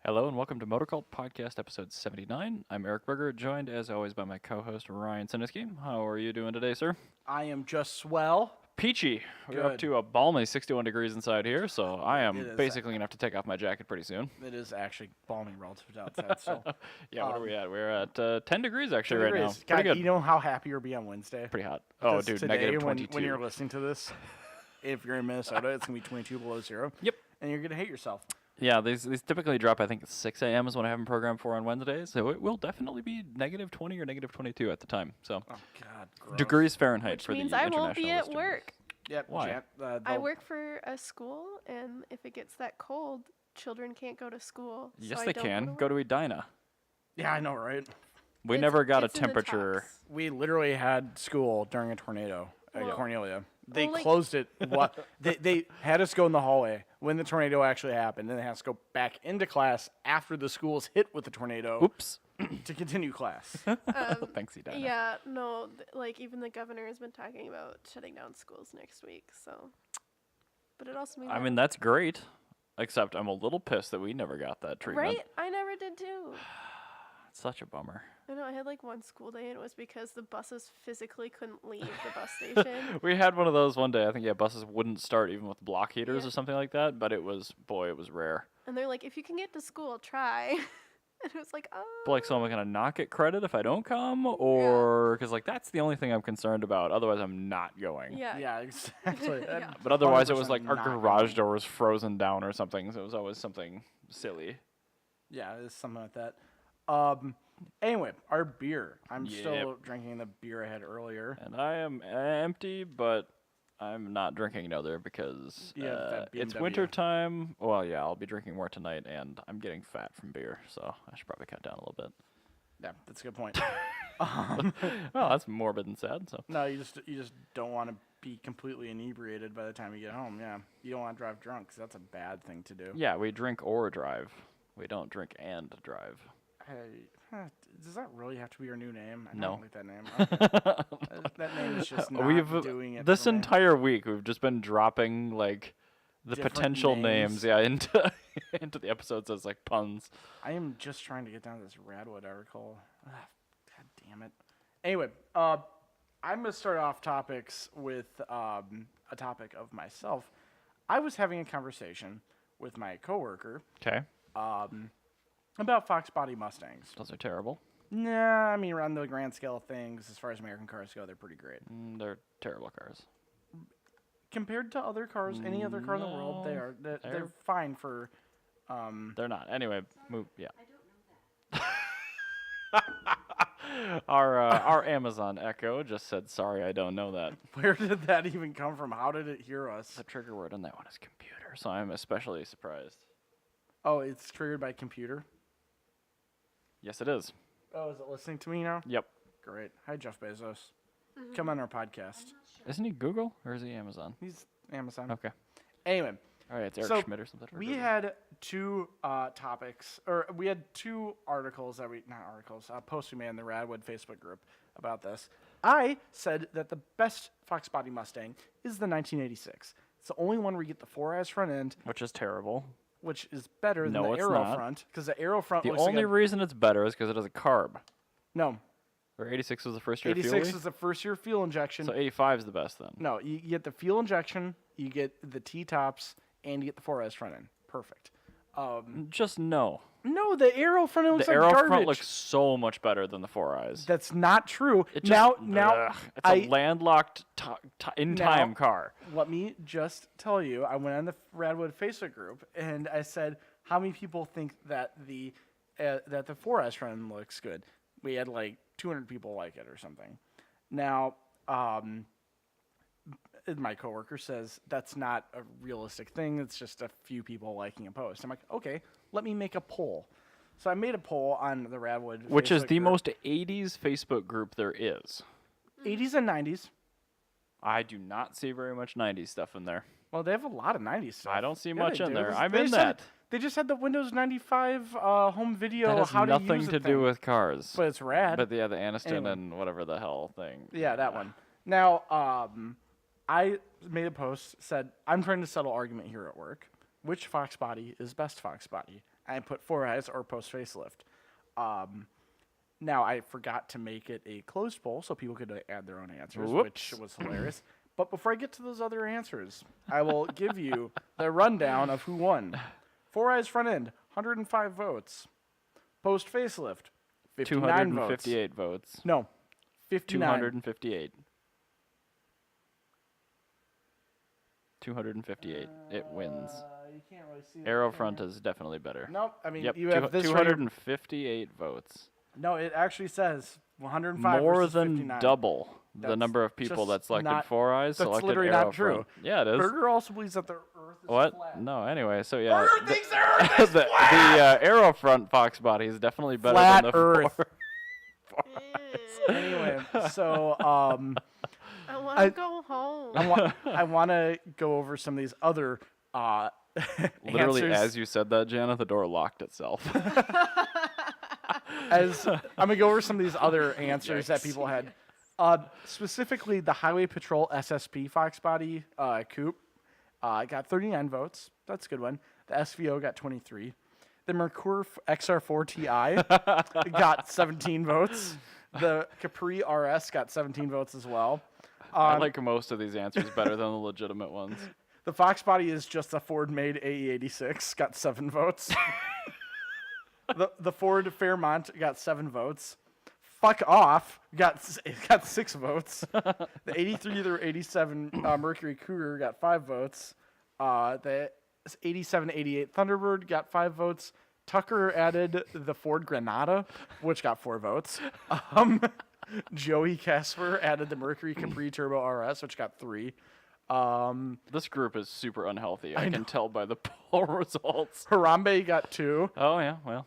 Hello and welcome to MotorCult Podcast episode 79. I'm Eric Berger, joined as always by my co-host Ryan Sinisky. How are you doing today, sir? I am just swell. Peachy. We're up Good. to a balmy 61 degrees inside here, so I It am is. basically going to have to take off my jacket pretty soon. It is actually balmy relative to outside. So Yeah, what are we at? We're at 10 degrees actually 10 right now. degrees. Pretty God, good. you know how happy you'll be on Wednesday? Pretty hot. Oh, Because dude, today, negative 22. when you're listening to this, if you're in Minnesota, it's going to be 22 below zero. Yep. And you're going to hate yourself. Yeah, these typically drop, I think, at 6 a.m. is when I have them programmed for on Wednesdays, so it will definitely be negative 20 or negative 22 at the time. So Oh, God. Gross. degrees Fahrenheit Which for means the I international won't be at listeners. work. Yep. Why? I work for a school, and if it gets that cold, children can't go to school. Yes, so they I don't can. to Go work. to Edina. Yeah, I know, right? We It's- never got a it's in the temperature. talks. We literally had school during a tornado at Well- Cornelia. They well, like- closed it. They had us go in the hallway when the tornado actually happened. Then they had us go back into class after the school was hit with the tornado Oops. to continue class. Thanks, Edina. Yeah, no, like even the governor has been talking about shutting down schools next week. So, but it also means I mean, that's great. Except I'm a little pissed that we never got that treatment. right? I never did too. It's such a bummer. I know I had like one school day, and it was because the buses physically couldn't leave the bus station. We had one of those one day. I think, buses wouldn't start even with block heaters Yeah. or something like that. But it was rare. And they're like, if you can get to school, try. And it was like, oh. But like, so am I going to not get credit if I don't come? Or, because like, that's the only thing I'm concerned about. Otherwise, I'm not going. Yeah. Yeah, exactly. Yeah. But otherwise, it was 100% like our not garage going. door was frozen down or something. So it was always something silly. Yeah, it's something like that. Anyway, our beer. I'm Yep. still drinking the beer I had earlier. And I am empty, but I'm not drinking another because Yeah, that it's BMW. winter time. Well, yeah, I'll be drinking more tonight, and I'm getting fat from beer, so I should probably cut down a little bit. Yeah, that's a good point. Well, that's morbid and sad. So No, you just don't want to be completely inebriated by the time you get home. Yeah, you don't want to drive drunk 'cause that's a bad thing to do. yeah, we drink or drive. We don't drink and drive. Hey, does that really have to be your new name? I No. don't like that name. Okay. That name is just not We've doing it. this for me. entire week we've just been dropping like the Different potential names. names, yeah, into into the episodes as like puns. I am just trying to get down to this Radwood article. Ugh, God damn it. Anyway, I'm going to start off topics with a topic of myself. I was having a conversation with my coworker Okay, about Fox body Mustangs. those are terrible. Nah, I mean, on the grand scale of things, as far as American cars go, they're pretty great. They're terrible cars. Compared to other cars, any other car in the world, No, they're they're- fine for... They're not. Anyway, move. Yeah. Our Amazon Echo just said, "Sorry, I don't know that." Where did that even come from? How did it hear us? The trigger word on that one is computer, so I'm especially surprised. Oh, it's triggered by computer? Yes, it is. Oh, is it listening to me now? Yep. Great. Hi, Jeff Bezos. Come on our podcast. Isn't he Google or is he Amazon? He's Amazon. Okay. Anyway, All right, it's Eric So, Schmidt or something. or we Google. had two topics, or we had two articles posts we made in the Radwood Facebook group about this. I said that the best Fox body Mustang is the 1986. It's the only one where you get the 4S front end, which is terrible. which is better than No, the it's Aero not. front, because the Aero front The looks only like a, reason it's better is because it has a carb. no, Or 86 was the first year 86 fuel. is the first year fuel injection. So 85 is the best then. No, you get the fuel injection, you get the T-tops, and you get the 4S front end. Perfect. Just no. No, the Aero front end looks The like Aero garbage. front looks so much better than the 4Eyes. That's not true. It just, now, ugh, it's a landlocked in-time Now- car. let me just tell you, I went on the Radwood Facebook group and I said, how many people think that the 4S front looks good? We had like 200 people like it or something. Now, my coworker says that's not a realistic thing. It's just a few people liking a post. I'm like, okay, let me make a poll. So I made a poll on the Radwood, Which is Facebook the group. most 80s Facebook group there is. 80s and 90s. I do not see very much 90s stuff in there. Well, they have a lot of 90s stuff. I don't see Yeah, much they in do. there. They I'm just in had- that. They just had the Windows 95 home video. That has how nothing to use to it do thing. with cars. But it's rad. But yeah, the Aniston Anyway. and whatever the hell thing. Yeah, that one. Now, I made a post, said, I'm trying to settle argument here at work. Which Fox body is best Fox body? I put 4 eyes or post facelift. Now, I forgot to make it a closed poll so people could add their own answers, which was hilarious. But before I get to those other answers, I will give you the rundown of who won. 4 eyes front end, 105 votes. Post facelift, 59 258 votes. No, 59. 258. 258. It wins. You can't really see that Arrow thing front here. is definitely better. Nope. I mean, Yep, you have this right here. 258 votes. No, it actually says 105 More versus than 59. double the That's number of people just that selected not- 4 eyes that's selected literally arrow not true. front. Yeah, it is. Burger also believes that the Earth is What? flat. No, anyway, so yeah. Burger thinks the Earth is the arrow front fox body is definitely better Flat than the Earth. four. Anyway, so I want to go home. I want to go over some of these other Literally, answers. as you said that, Jana, the door locked itself. As I'm gonna go over some of these other answers that people had. Specifically, the Highway Patrol SSP Fox Body Coupe got 39 votes. That's a good one. The SVO got 23. The Merkur XR4 Ti got 17 votes. The Capri RS got 17 votes as well. I like most of these answers better than the legitimate ones. The Fox Body is just a Ford-made AE86. Got 7 votes. the Ford Fairmont got 7 votes. Fuck off got 6 votes. The 83 or 87 Mercury Cougar got 5 votes. The 87-88 Thunderbird got 5 votes. Tucker added the Ford Granada, which got 4 votes. Joey Casper added the Mercury Capri Turbo RS, which got 3. This group is super unhealthy. I can tell by the poll results. Harambe got 2. Oh, yeah, well.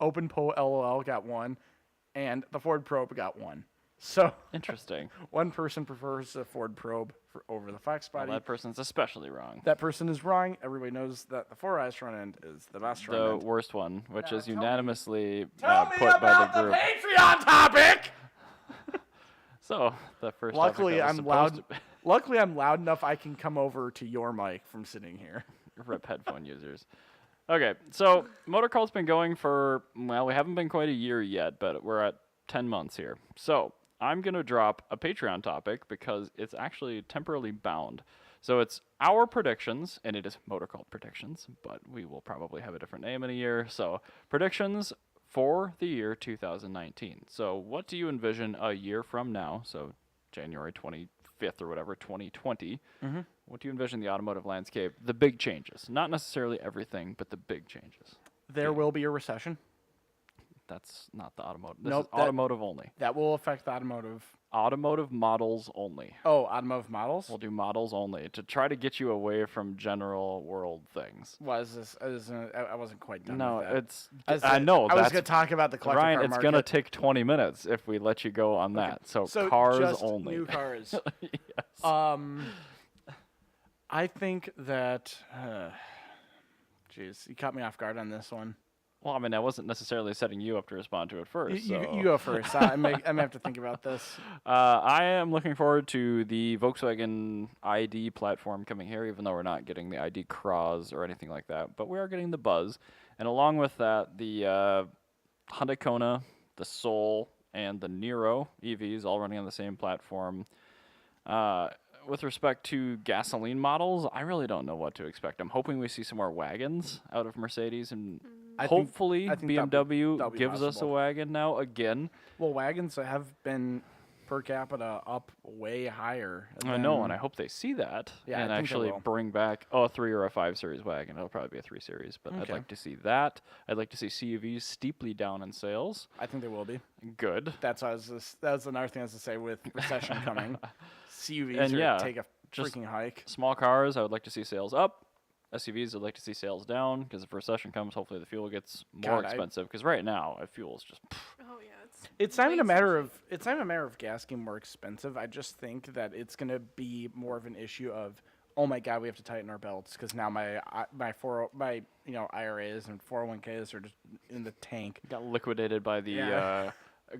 Open Poll LOL got 1. And the Ford Probe got 1. So Interesting. one person prefers the Ford Probe over the Fox Well, Body. that person's especially wrong. That person is wrong. Everybody knows that the 4 eyes front end is the best front The end. worst one, which Now, is tell me- unanimously Tell me put by about the group. Patreon topic. So, the first Luckily, topic that was I'm supposed loud. to Luckily, I'm loud enough I can come over to your mic from sitting here. rip headphone users. Okay, so MotorCult's been going for, well, we haven't been quite a year yet, but we're at 10 months here. So, I'm going to drop a Patreon topic because it's actually temporarily bound. So it's our predictions, and it is MotorCult predictions, but we will probably have a different name in a year. So predictions for the year 2019. So what do you envision a year from now, so January 25th or whatever, 2020, what do you envision the automotive landscape, the big changes? Not necessarily everything, but the big changes. There will be a recession. That's not the automotive. This Nope, is automotive only. That will affect the automotive. Automotive models only. Oh, automotive models? We'll do models only to try to get you away from general world things. Was this? I wasn't quite done No, with that. it's. was I know. I was That's going to talk about the collector Ryan. car It's market. gonna take 20 minutes if we let you go on that. So So cars just only. new cars. Yes. I think that. Jeez, you caught me off guard on this one. Well, I mean, I wasn't necessarily setting you up to respond to it first. You so. go first. I'm gonna have to think about this. I am looking forward to the Volkswagen ID platform coming here, even though we're not getting the ID Cross or anything like that. But we are getting the Buzz. And along with that, the Hyundai Kona, the Soul, and the Niro EVs all running on the same platform. With respect to gasoline models, I really don't know what to expect. I'm hoping we see some more wagons out of Mercedes, and hopefully I think BMW that'll be gives us a possible. wagon now again. Well, wagons have been per capita up way higher. I know, and I hope they see that Yeah, I and think they actually will. bring back a 3 or a 5 Series wagon. It'll probably be a 3 Series, but I'd Okay. like to see that. I'd like to see CUVs steeply down in sales. I think they will be. Good. That was another thing I was to say with recession coming. CUVs And are yeah, take a just freaking hike. Small cars, I would like to see sales up. SUVs, I'd like to see sales down because if recession comes, hopefully the fuel gets more God, expensive. Because right now, fuel is just. Oh yeah, It's not even way a matter too of it's not even a matter of gas getting more expensive. I just think that it's gonna be more of an issue of, oh my God, we have to tighten our belts because now my IRAs and 401ks are just in the tank. Got liquidated by the Yeah.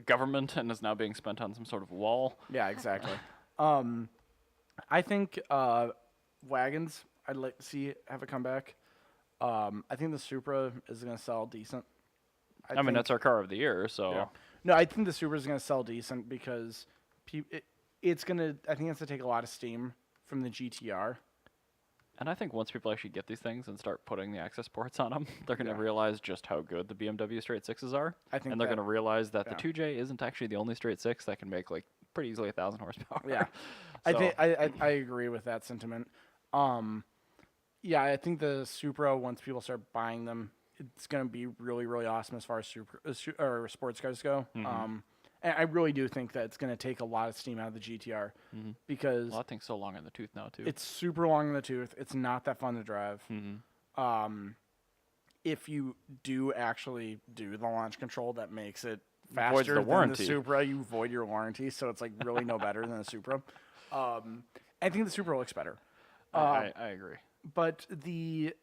government and is now being spent on some sort of wall. Yeah, exactly. I think wagons I'd like to see have a comeback. I think the Supra is going to sell decent. I mean, think- that's our car of the year, so Yeah. No, I think the Supra is going to sell decent because it's going to. I think it's going to take a lot of steam from the GTR. And I think once people actually get these things and start putting the access ports on them, they're going to Yeah. realize just how good the BMW straight sixes are. I think And they're that- going to realize that yeah. the 2J isn't actually the only straight six that can make like pretty easily 1,000 horsepower. Yeah. I think I agree with that sentiment. Yeah, I think the Supra, once people start buying them, it's going to be really, really awesome as far as or sports cars go. And I really do think that it's going to take a lot of steam out of the GTR because Well, that thing's so long in the tooth now, too. it's super long in the tooth. It's not that fun to drive. If you do actually do the launch control that makes it Voids faster the than warranty. the Supra, you void your warranty, so it's like really no better than the Supra. I think the Supra looks better. I agree. But the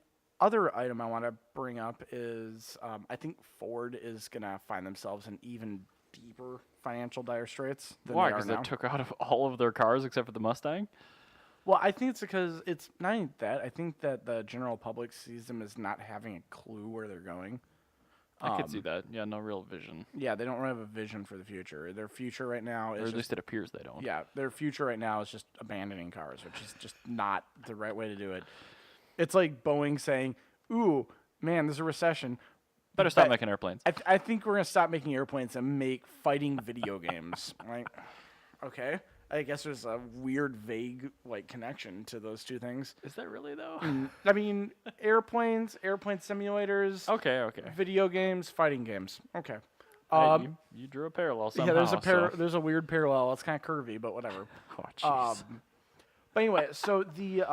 other item I want to bring up is I think Ford is going to find themselves in even deeper financial dire straits than Why? they are Because they now. took out of all of their cars except for the Mustang? Well, I think it's because it's not even that. I think that the general public sees them as not having a clue where they're going. I could see that. Yeah, no real vision. Yeah, they don't really have a vision for the future. Their future right now Or is at just, least it appears they don't. yeah, their future right now is just abandoning cars, which is just not the right way to do it. It's like Boeing saying, "Ooh, man, there's a recession. Better stop But making airplanes. I think we're gonna stop making airplanes and make fighting video games." Like, okay, I guess there's a weird, vague like connection to those two things. Is that really, though? I mean, airplanes, airplane simulators, Okay. video games, fighting games. Okay. Hey, you drew a parallel somehow. Yeah, there's a weird parallel. It's kind of curvy, but whatever. Oh, jeez. But anyway, so the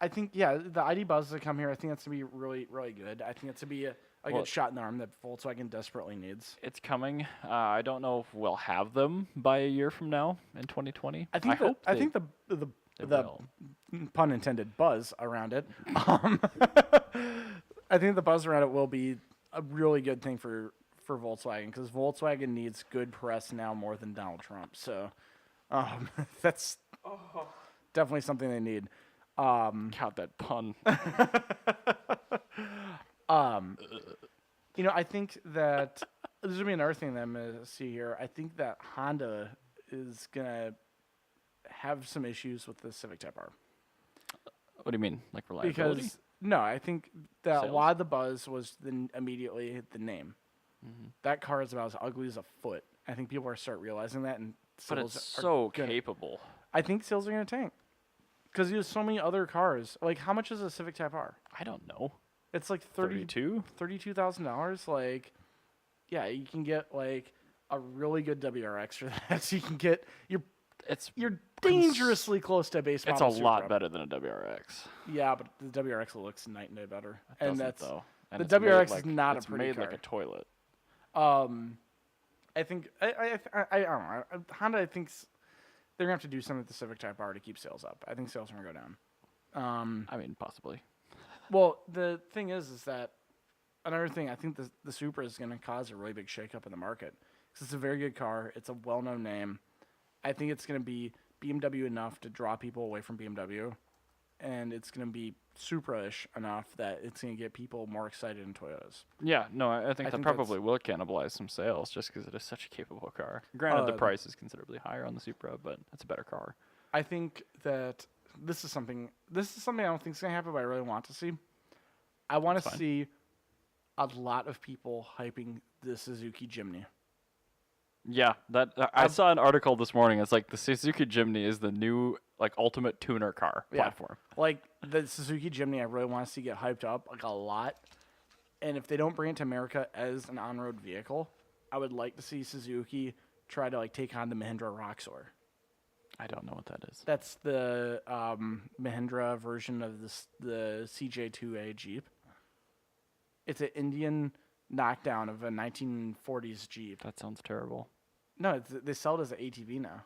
I think the ID Buzz that come here, I think that's gonna be really, really good. I think it's gonna be a Well- good shot in the arm that Volkswagen desperately needs. It's coming. I don't know if we'll have them by a year from now in 2020. I think hope I they- think the they the will. pun intended buzz around it. I think the buzz around it will be a really good thing for Volkswagen because Volkswagen needs good press now more than Donald Trump. So that's definitely something they need. Count that pun. You know, I think that there's gonna be another thing that I'm gonna see here. I think that Honda is gonna have some issues with the Civic Type R What do you mean? Like reliability? because no, I think that a Sales? lot of the buzz was immediately the name. Mm-hmm. That car is about as ugly as a foot. I think people are start realizing that, and But sales it's are so gonna- capable. I think sales are gonna tank because there's so many other cars. Like, how much is a Civic Type R? I don't know. It's like 32? $32,000. Like, yeah, you can get like a really good WRX for that. You can get you're dangerously close to a base It's model a lot Supra. better than a WRX. Yeah, but the WRX looks night and day better, and Doesn't, that's though. And the it's made WRX is like- not a it's pretty made car. like a toilet. I think I don't know. Honda, I think they're gonna have to do something with the Civic Type R to keep sales up. I think sales are gonna go down. I mean, possibly. Well, the thing is that another thing, I think the Supra is going to cause a really big shakeup in the market because it's a very good car. It's a well-known name. I think it's going to be BMW enough to draw people away from BMW, and it's going to be Supra-ish enough that it's going to get people more excited in Toyotas. Yeah, no, I think that think probably will cannibalize some sales just because it is such a capable car. Granted, the price is considerably higher on the Supra, but it's a better car. I think that this is something I don't think is going to happen, but I really want to see. I want to That's fine. see a lot of people hyping the Suzuki Jimny. Yeah, that I saw an article this morning. It's like the Suzuki Jimny is the new like ultimate tuner car Yeah. platform. Like the Suzuki Jimny, I really want to see get hyped up like a lot. And if they don't bring it to America as an on-road vehicle, I would like to see Suzuki try to like take on the Mahindra Roxor. I don't know what that is. That's the Mahindra version of the CJ2A Jeep. It's an Indian knockdown of a 1940s Jeep. That sounds terrible. No, they sell it as an ATV now,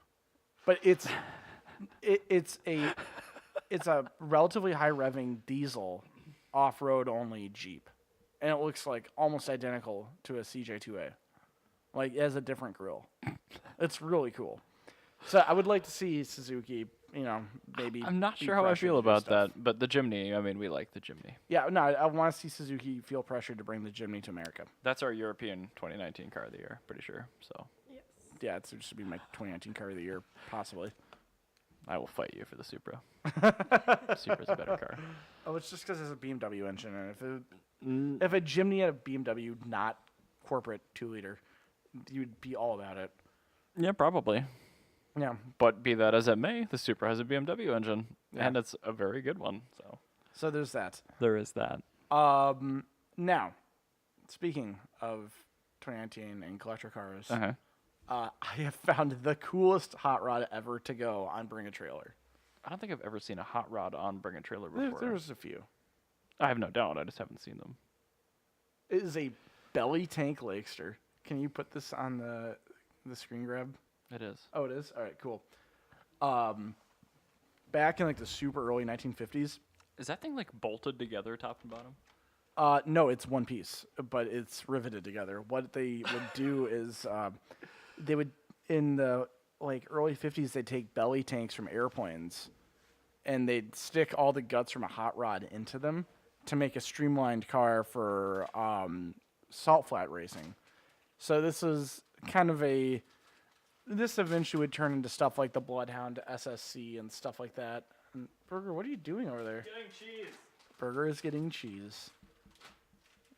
but it's a relatively high revving diesel off-road only Jeep, and it looks like almost identical to a CJ2A. Like it has a different grille. It's really cool. So I would like to see Suzuki maybe. I'm not be sure how I pressured feel to do about stuff. that, but the Jimny, I mean, we like the Jimny. Yeah, no, I want to see Suzuki feel pressured to bring the Jimny to America. That's our European 2019 car of the year, pretty sure. So Yes. Yeah, it's just to be my 2019 car of the year, possibly. I will fight you for the Supra. Supra's a better car. Oh, it's just because it's a BMW engine, and if a Jimny had a BMW, not corporate 2-liter, you'd be all about it. Yeah, probably. Yeah. But be that as it may, the Supra has a BMW engine, Yeah. and it's a very good one. So there's that. There is that. Now, speaking of 2019 and collector cars, Uh-huh. I have found the coolest hot rod ever to go on Bring a Trailer. I don't think I've ever seen a hot rod on Bring a Trailer before. There's a few. I have no doubt. I just haven't seen them. It is a belly tank Lakester. Can you put this on the screen grab? It is. Oh, it is? All right, cool. Back in like the super early 1950s. Is that thing like bolted together top and bottom? No, it's one piece, but it's riveted together. What they would do is they would, in the like early 50s, they'd take belly tanks from airplanes and they'd stick all the guts from a hot rod into them to make a streamlined car for salt flat racing. So this is kind of this eventually would turn into stuff like the Bloodhound SSC and stuff like that. And Burger, what are you doing over there? Getting cheese. Burger is getting cheese.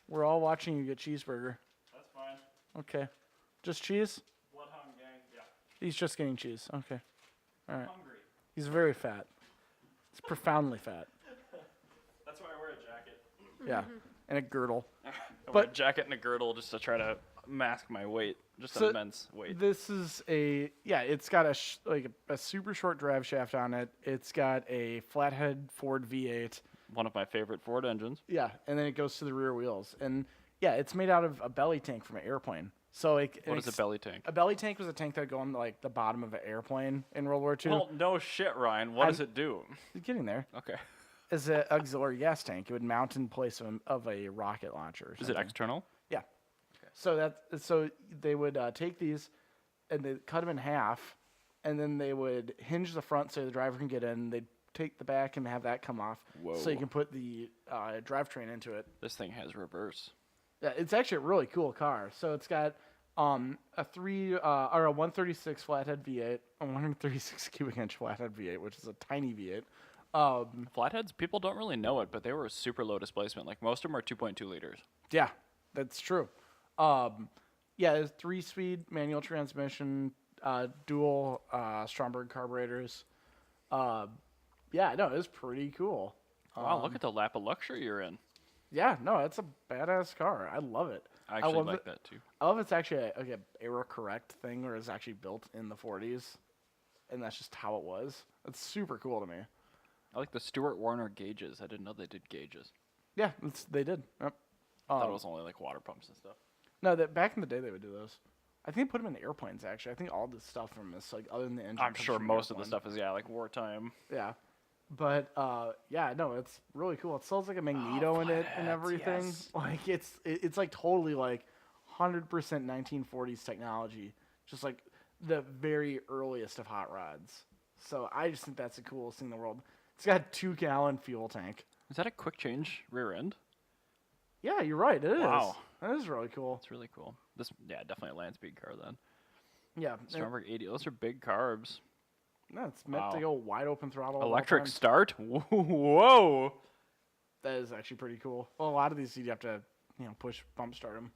We're all watching you get cheeseburger. That's fine. Okay. Just cheese? Bloodhound gang. Yeah. He's just getting cheese. Okay. All right. Hungry. He's very fat. He's profoundly fat. That's why I wear a jacket. Yeah. And a girdle. I wear a But- jacket and a girdle just to try to mask my weight. Just So an immense weight. This is it's got a super short drive shaft on it. It's got a flathead Ford V8. One of my favorite Ford engines. Yeah, and then it goes to the rear wheels. And yeah, it's made out of a belly tank from an airplane. So What is a belly tank? A belly tank was a tank that would go on like the bottom of an airplane in World War II. Well, no shit, Ryan. What does it do? Getting there. Okay. Is an auxiliary gas tank. It would mount in place of a rocket launcher. Or Is it something. external? Yeah. So they would take these and they cut them in half, and then they would hinge the front so the driver can get in. They'd take the back and have that come off, so you Whoa. can put the drivetrain into it. This thing has reverse. Yeah, it's actually a really cool car. So it's got a 136 flathead V8, a 136 cubic inch flathead V8, which is a tiny V8. Flatheads, people don't really know it, but they were super low displacement. Like most of them are 2.2 liters. Yeah, that's true. It's 3-speed manual transmission, dual Stromberg carburetors. It's pretty cool. Wow, look at the lap of luxury you're in. Yeah, no, it's a badass car. I love it. I actually love like that too. I love it's actually a era correct thing where it's actually built in the 40s, and that's just how it was. It's super cool to me. I like the Stuart Warner gauges. I didn't know they did gauges. Yeah, they did. Yep. I thought it was only like water pumps and stuff. No, that back in the day they would do those. I think they put them in airplanes actually. I think all the stuff from this, like other than the engine. I'm comes sure from most of the airplane. stuff is like wartime. Yeah. But it's really cool. It sells like a magneto in it and everything. yes. Like it's like totally like 100% 1940s technology, just like the very earliest of hot rods. So I just think that's the coolest thing in the world. It's got a 2-gallon fuel tank. Is that a quick change rear end? Yeah, you're right. It is. Wow. That is really cool. That's really cool. Definitely a land speed car then. Yeah. Stromberg 80. Those are big carbs. No, it's meant Wow. to go wide open throttle. at all Electric times. start? Whoa! That is actually pretty cool. Well, a lot of these you'd have to, push bump start them.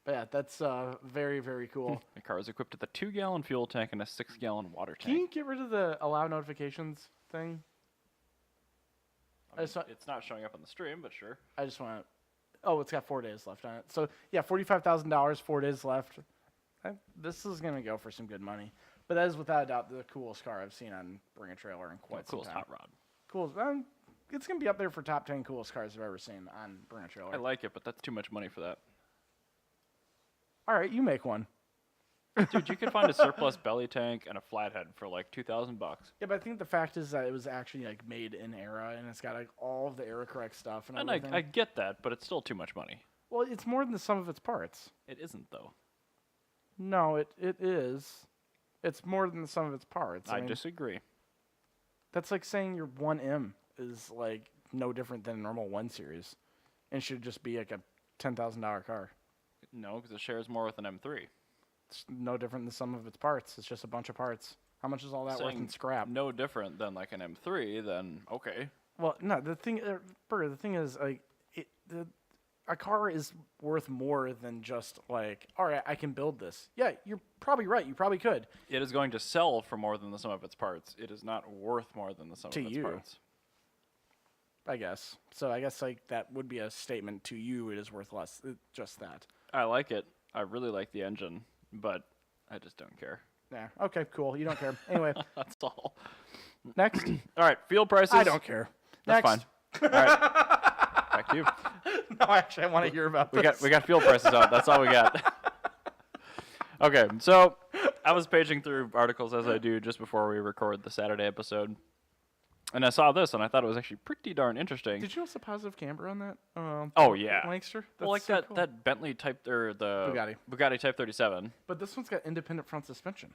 But yeah, that's very, very cool. The car is equipped with a 2-gallon fuel tank and a 6-gallon water Can you tank. get rid of the allow notifications thing? I mean, just want- it's not showing up on the stream, but sure. I just want to. Oh, it's got 4 days left on it. So yeah, $45,000, 4 days left. This is gonna go for some good money. But that is without a doubt the coolest car I've seen on Bring a Trailer in quite some Coolest time. hot rod. Cool. It's gonna be up there for top 10 coolest cars I've ever seen on Bring a Trailer. I like it, but that's too much money for that. All right, you make one. Dude, you could find a surplus belly tank and a flathead for like $2,000. Yeah, but I think the fact is that it was actually like made in era, and it's got like all of the era correct stuff and And everything. I get that, but it's still too much money. Well, it's more than the sum of its parts. It isn't, though. No, it is. It's more than the sum of its parts. I mean, disagree. that's like saying your 1M is like no different than a normal 1 Series, and should just be like a $10,000 car. No, because it shares more with an M3. It's no different than the sum of its parts. It's just a bunch of parts. How much is all that worth in Saying scrap? no different than like an M3, then okay. Well, no. The thing, Burger, the thing is, like, a car is worth more than just like, all right, I can build this. Yeah, you're probably right. You probably could. It is going to sell for more than the sum of its parts. It is not worth more than the sum To of its you. parts. I guess. So I guess like that would be a statement to you. It is worth less. Just that. I like it. I really like the engine, but I just don't care. Yeah. Okay. Cool. You don't care. Anyway, That's all. next. All right, fuel prices. I don't care. That's Next. fine. All right, back to you. No, actually, I want to hear about this. We got fuel prices out. That's all we got. Okay, so I was paging through articles as I do just before we record the Saturday episode, and I saw this and I thought it was actually pretty darn interesting. Did you notice the positive camber on that? Oh, yeah. Langster? Well, like That's so that cool. that Bentley Type or the Bugatti. Type 37. But this one's got independent front suspension.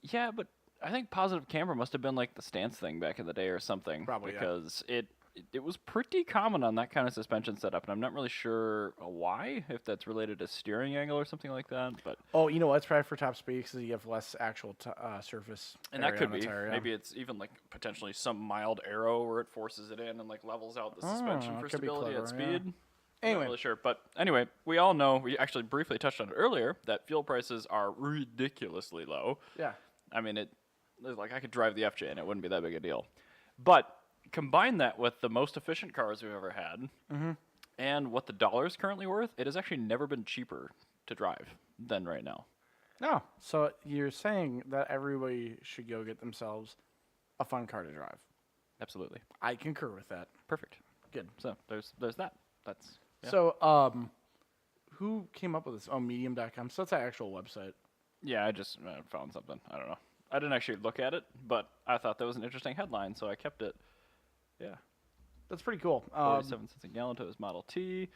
Yeah, but I think positive camber must have been like the stance thing back in the day or something. Probably, yeah. because it was pretty common on that kind of suspension setup, and I'm not really sure why, if that's related to steering angle or something like that. But Oh, you know what? It's probably for top speed because you have less actual surface. and that area could on the be tire, yeah. maybe it's even like potentially some mild arrow where it forces it in and like levels out the suspension Oh, for it could be stability at clever, yeah. speed. I'm Anyway. not really sure, but anyway, we all know, we actually briefly touched on it earlier, that fuel prices are ridiculously low. Yeah. I mean, like I could drive the FJ and it wouldn't be that big a deal. But combine that with the most efficient cars we've ever had, and what the dollar is currently worth, it has actually never been cheaper to drive than right now. No. So you're saying that everybody should go get themselves a fun car to drive. Absolutely. I concur with that. Perfect. Good. So there's that. That's yeah. So, who came up with this? Oh, medium.com. So that's an actual website. Yeah, I just found something. I don't know. I didn't actually look at it, but I thought that was an interesting headline, so I kept it. Yeah. That's pretty cool. 47 cents a gallon to his Model T,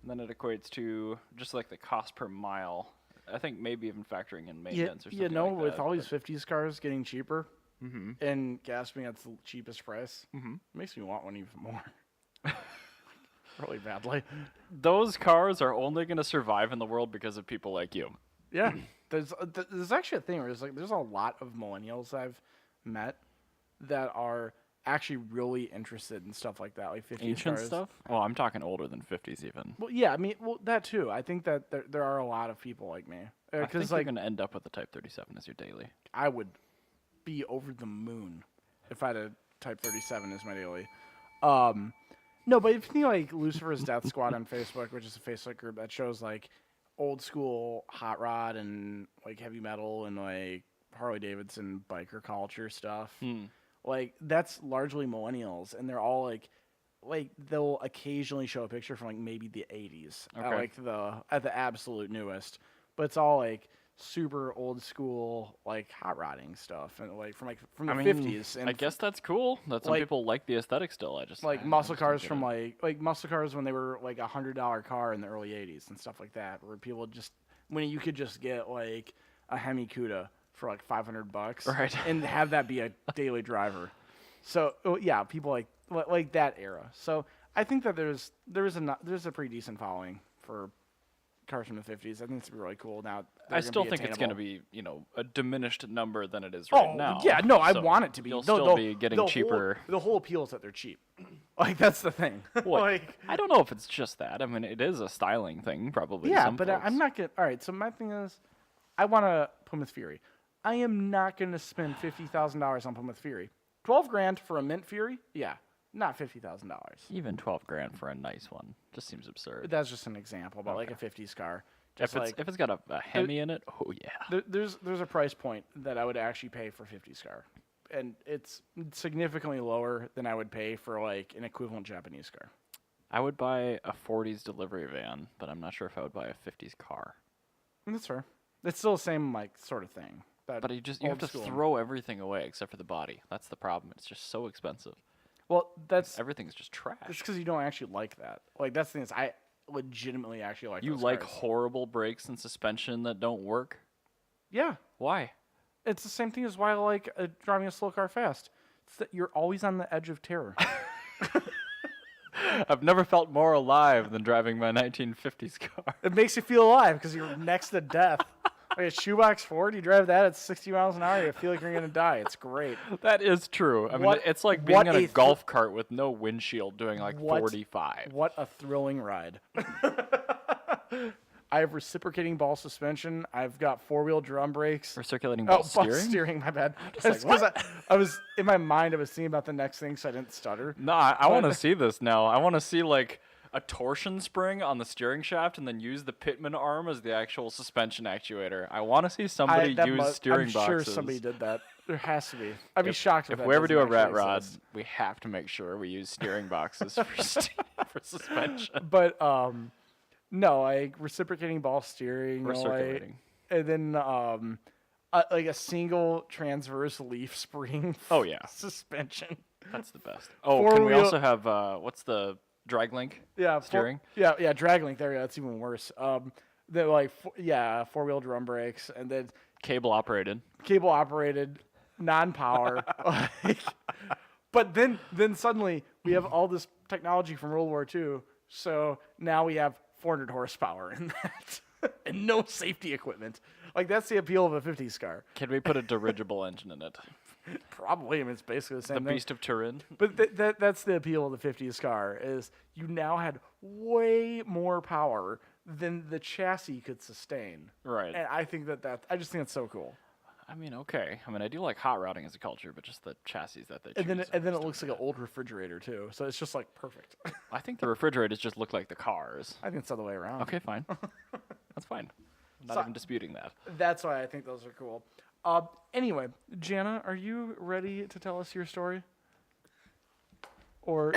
and then it equates to just like the cost per mile. I think maybe even factoring in maintenance or something You know, like with that, all these but- 50s cars getting cheaper Mhm. and gas being at the cheapest price, Mhm. it makes me want one even more. Really badly. Those cars are only going to survive in the world because of people like you. Yeah. There's actually a thing where there's a lot of millennials I've met that are actually really interested in stuff like that, like 50s Ancient cars. stuff? Well, I'm talking older than 50s even. Well, yeah, I mean, that too. I think that there are a lot of people like me. I think Because you're like going to end up with a Type 37 as your daily. I would be over the moon if I had a Type 37 as my daily. No, but if you think like Lucifer's Death Squad on Facebook, which is a Facebook group that shows like old school hot rod and like heavy metal and like Harley Davidson biker culture stuff, like that's largely millennials, and they're all like they'll occasionally show a picture from like maybe the 80s, Okay. at the absolute newest, but it's all like super old school like hot rodding stuff and like from the 50s. And I guess that's cool. That some like- people like the aesthetic still. I just like I muscle just don't cars get from it. like muscle cars when they were like $100 car in the early 80s and stuff like that, where people just when you could just get like a Hemi Cuda for like $500 Right. and have that be a daily driver. So yeah, people like that era. So I think that there's a pretty decent following for cars from the 50s. I think it's really cool. Now I still think it's going to be, a diminished number than it is right now. Yeah, no, I So want it to be. You'll No, still be getting cheaper. The whole appeal is that they're cheap. Like that's the thing. What? Like I don't know if it's just that. I mean, it is a styling thing, probably. to yeah, some but folks. I'm not gonna. All right, so my thing is, I want a Plymouth Fury. I am not gonna spend $50,000 on Plymouth Fury. $12,000 for a Mint Fury? Yeah, not $50,000. Even 12 grand for a nice one just seems absurd. That's just an example, but like a 50s car. If Just it's, if it's got a Hemi in it, oh yeah. there's a price point that I would actually pay for 50s car, and it's significantly lower than I would pay for like an equivalent Japanese car. I would buy a 40s delivery van, but I'm not sure if I would buy a 50s car. That's fair. It's still the same like sort of thing. That But you have old to school. throw everything away except for the body. That's the problem. It's just so expensive. Well, that's Everything's just trash. because you don't actually like that. Like that's the thing is I legitimately actually like You those like cars. horrible brakes and suspension that don't work? Yeah. Why? It's the same thing as why I like driving a slow car fast. It's that you're always on the edge of terror. I've never felt more alive than driving my 1950s car. It makes you feel alive because you're next to death. Like a shoebox Ford, you drive that at 60 miles an hour, you feel like you're going to die. It's great. That is true. I mean, What- it's like being what in a a golf cart with no windshield doing like What- 45. What a thrilling ride. I have reciprocating ball suspension. I've got four-wheel drum brakes. Recirculating Oh, ball steering? steering, my bad. like, Because I was, in my mind, I was thinking about the next thing, so I didn't stutter. No, I want to see this now. I want to see like a torsion spring on the steering shaft and then use the Pitman arm as the actual suspension actuator. I want to see somebody use steering I'm boxes. sure somebody did that. There has to be. I'd be shocked If that we ever do a doesn't rat actually rod, exist. we have to make sure we use steering boxes for suspension. But no, like reciprocating ball steering, Recirculating. and then like a single transverse leaf spring. Oh, yeah. suspension. That's the best. Oh, can we Four-wheel- also have what's the drag link? Yeah, Steering? yeah, drag link. There, that's even worse. They're like four-wheel drum brakes, and then Cable operated. cable operated, non-power. But then suddenly we have all this technology from World War II. So now we have 400 horsepower in that, and no safety equipment. Like that's the appeal of a 50s car. Can we put a dirigible engine in it? Probably, I mean, it's basically the The same thing. Beast of Turin. But that's the appeal of the 50s car is you now had way more power than the chassis could sustain. Right. And I think I just think it's so cool. I mean, okay. I mean, I do like hot rodding as a culture, but just the chassis that they choose. And then are it looks like an old refrigerator too. So it's just like perfect. I think the refrigerators just look like the cars. I think it's the other way around. Okay, fine. That's fine. I'm not So- even disputing that. That's why I think those are cool. Anyway, Jana, are you ready to tell us your story? Or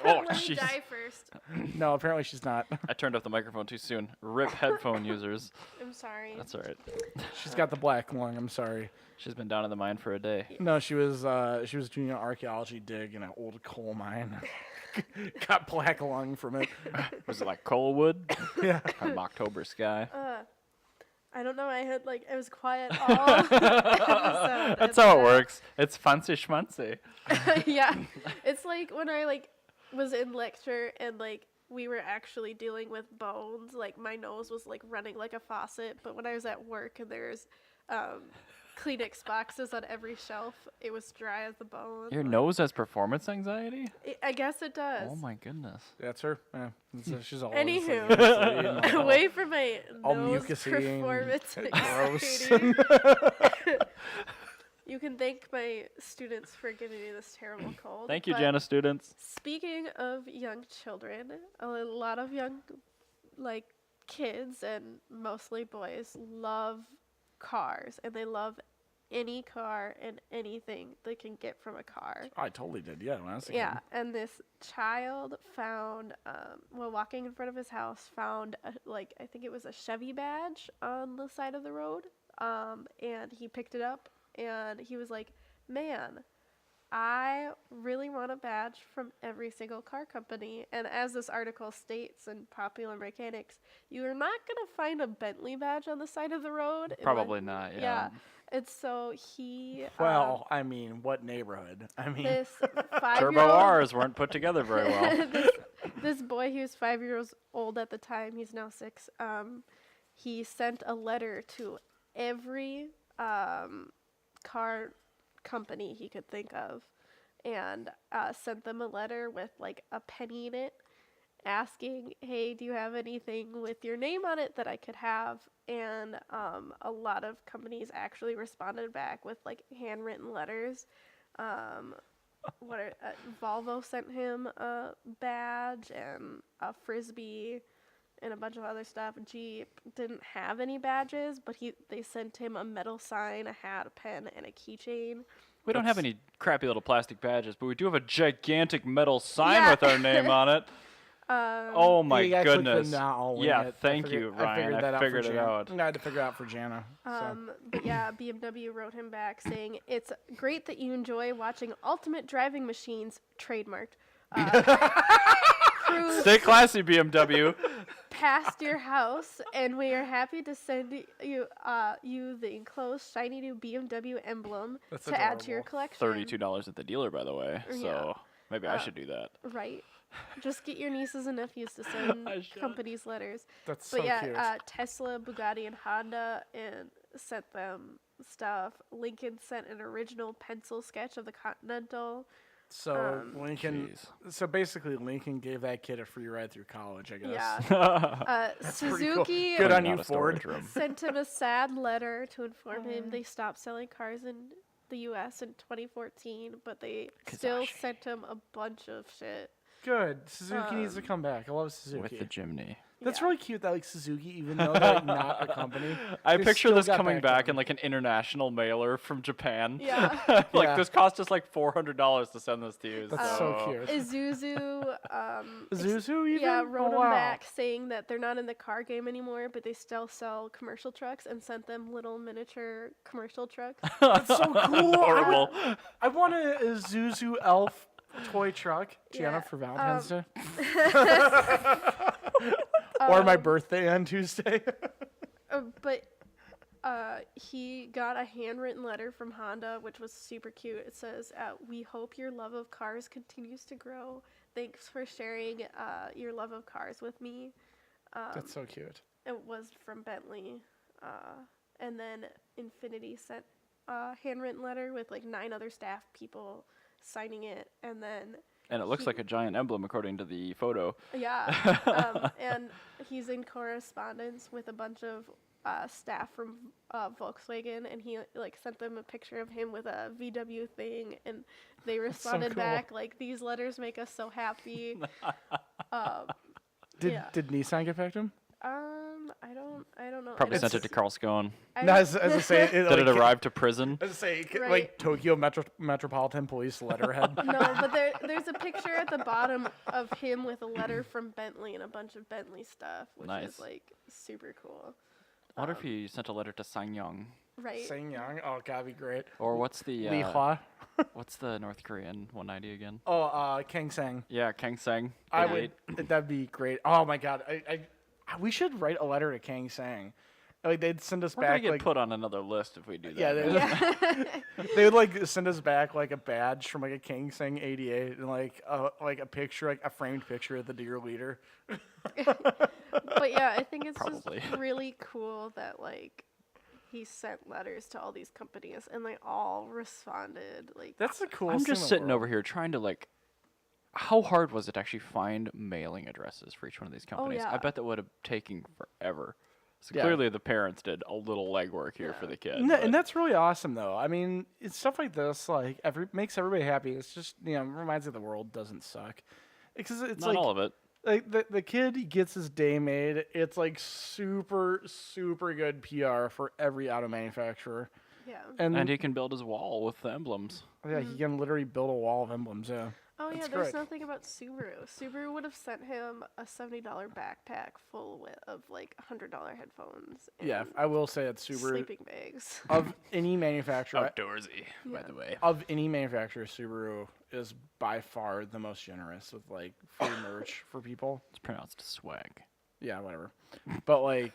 Oh, Let me jeez. die first. no? Apparently she's not. I turned off the microphone too soon. RIP headphone users. I'm sorry. That's all right. She's got the black lung. I'm sorry. She's been down in the mine for a day. No, she was doing an archaeology dig in an old coal mine. Got black lung from it. Was it like Coalwood? Yeah. From October Sky? I don't know. I was quiet all episode. That's how it works. It's fancy schmancy. Yeah, it's like when I was in lecture and we were actually dealing with bones. Like my nose was running like a faucet, but when I was at work and there's Kleenex boxes on every shelf, it was dry as the bone. Your nose has performance anxiety? I guess it does. Oh my goodness. That's her. Yeah. She's all Anywho, away from my all nose mucusy and performance gross. anxiety. You can thank my students for giving me this terrible cold. Thank you, but Jana students. Speaking of young children, a lot of young kids and mostly boys love cars, and they love any car and anything they can get from a car. I totally did. Yeah. When I was a Yeah, kid. and this child found, while walking in front of his house, found I think it was a Chevy badge on the side of the road, and he picked it up, and he was like, "Man, I really want a badge from every single car company." And as this article states in Popular Mechanics, you are not going to find a Bentley badge on the side of the road. Probably not, yeah. And so he... Well, I mean, what neighborhood? I mean, this 5-year-old... Turbo R's weren't put together very well. this boy, he was 5 years old at the time. He's now 6. He sent a letter to every car company he could think of, and sent them a letter with a penny in it, asking, "Hey, do you have anything with your name on it that I could have?" And a lot of companies actually responded back with handwritten letters. Volvo sent him a badge and a Frisbee and a bunch of other stuff. Jeep didn't have any badges, but they sent him a metal sign, a hat, a pen, and a keychain. We don't have any crappy little plastic badges, but we do have a gigantic metal sign Yeah. with our name on it. Oh my you gotta click the goodness. now wing Yeah, it. thank you, Ryan. I figured it out. I had to figure it out for Jana. But yeah, BMW wrote him back saying, "It's great that you enjoy watching Ultimate Driving Machines," trademarked. cruise Stay classy, BMW. past your house, and we are happy to send you the enclosed shiny new BMW emblem That's to add to your adorable. collection. $32 at the dealer, by the way. Yeah. So maybe I should do that. Right. Just get your nieces and nephews to send I should. companies letters. That's But so yeah, cute. Tesla, Bugatti, and Honda and sent them stuff. Lincoln sent an original pencil sketch of the Continental. So Lincoln. Jeez. So basically, Lincoln gave that kid a free ride through college, I guess. Yeah. Pretty cool. Suzuki Good on Not you, a Ford. storage room. sent him a sad letter to inform him they stopped selling cars in the U.S. in 2014, but they still Kazashi. sent him a bunch of shit. Good. Suzuki needs to come back. I love Suzuki. With the chimney. That's Yeah. really cute that like Suzuki, even though they're like, not a company. I they picture still this got coming to back them. in like an international mailer from Japan. Yeah. Like Yeah. this cost us like $400 to send this to you. That's so cute. Isuzu, Zuzu even? yeah, wrote Oh, them wow. back saying that they're not in the car game anymore, but they still sell commercial trucks and sent them little miniature commercial trucks. That's so cool. Horrible. I want a Zuzu elf toy truck, Gianna, Yeah, for Valentine's Day. Or my birthday on Tuesday. But he got a handwritten letter from Honda, which was super cute. It says, "We hope your love of cars continues to grow. Thanks for sharing your love of cars with me." That's so cute. It was from Bentley. And then Infinity sent a handwritten letter with like 9 other staff people signing it. And then, And it looks like a giant emblem according to the photo. yeah. And he's in correspondence with a bunch of staff from Volkswagen. And he like sent them a picture of him with a VW thing. And they responded cool. back like, "These letters make us so happy." Did yeah. did Nissan get back to him? I don't know. Probably I sent don't- it to Carl Scone. No, as I say, it, Did like, it arrive to prison? As I say, Right. like Tokyo Metropolitan Police letterhead. No, but there's a picture at the bottom of him with a letter from Bentley and a bunch of Bentley stuff, which Nice. is like super cool. I wonder if he sent a letter to Ssangyong. Right. Sang-yang. Oh, that'd be great. Or what's the Lee Hua. what's the North Korean 190 again? Oh, Kang Sang. Yeah, Kang Sang. I 88. would. That'd be great. Oh my God. We should write a letter to Kang Sang. Like they'd send us We're gonna back get like put on another list if we do that. yeah, man. they would like send us back like a badge from like a Kang Sang 88 and like a picture, like a framed picture of the dear leader. But yeah, I think it's Probably. just really cool that like he sent letters to all these companies and they all responded. Like That's the coolest. I'm thing in just the sitting world. over here trying to like. How hard was it to actually find mailing addresses for each one of these companies? I yeah. bet that would have taken forever. So Yeah. clearly the parents did a little legwork here for the kid. And, but- and that's really awesome, though. I mean, it's stuff like this, like makes everybody happy. It's just reminds you the world doesn't suck, because it's not like all of it. like the kid, he gets his day made. It's like super good PR for every auto manufacturer, yeah. And he can build his wall with the emblems. yeah, he can literally build a wall of emblems. Yeah. Oh yeah, That's there's great. nothing about Subaru. Subaru would have sent him a $70 backpack full of like $100 headphones. Yeah, and I will say that Subaru sleeping bags. of any manufacturer, Outdoorsy, by the way. of any manufacturer, Subaru is by far the most generous with like free merch for people. It's pronounced swag. Yeah, whatever. But like,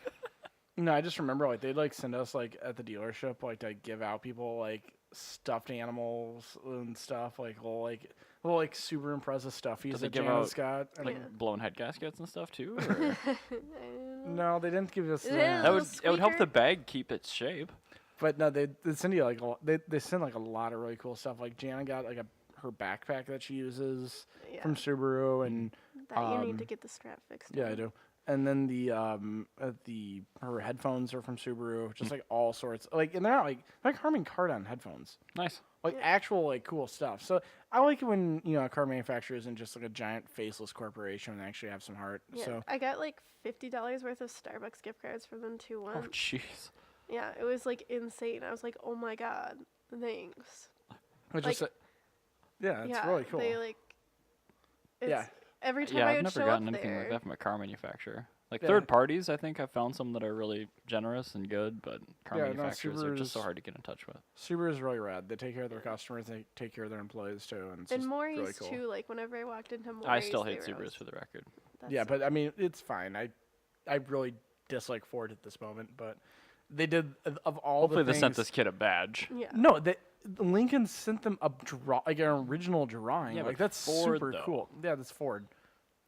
I just remember like they'd like send us like at the dealership like to give out people like stuffed animals and stuff like little super impressive stuffies Did they that give Jana's out, got. And, Like blown head gaskets and stuff too? Or? no, they didn't give us Yeah. that. That would Little it would help squeaker? the bag keep its shape. But no, they send you like they send like a lot of really cool stuff. Like Jana got like her backpack that she uses Yeah. from Subaru, and That you need to get the strap fixed. yeah, I on. do. And then her headphones are from Subaru, just like all sorts. Like, and they're not like Harman Kardon headphones, Nice. like actual like cool stuff. So I like it when a car manufacturer isn't just like a giant faceless corporation and actually have some heart. Yeah, So I got like $50 worth of Starbucks gift cards for them too Oh once. jeez. Yeah, it was like insane. I was like, oh my god, thanks. which like- is yeah, it's yeah, really cool. They like. It's, Yeah. Every time Yeah, I I've would never show gotten up anything there, like that from a car manufacturer. Like Yeah. third parties, I think I've found some that are really generous and good, but car Yeah, no, manufacturers are just so Subaru's- hard to get in touch with. Subaru is really rad. They take care of their customers. They take care of their employees too, and it's And just Maury's really cool. too. Like whenever I walked into Maury's, I still hate they were Subarus for the record. that's Yeah, so- but I mean, it's fine. I really dislike Ford at this moment, but they did of all Hopefully the they sent things- this kid a badge. yeah. No, Lincoln sent them like an original drawing. Yeah, like but that's Ford, super though. cool. Yeah, that's Ford.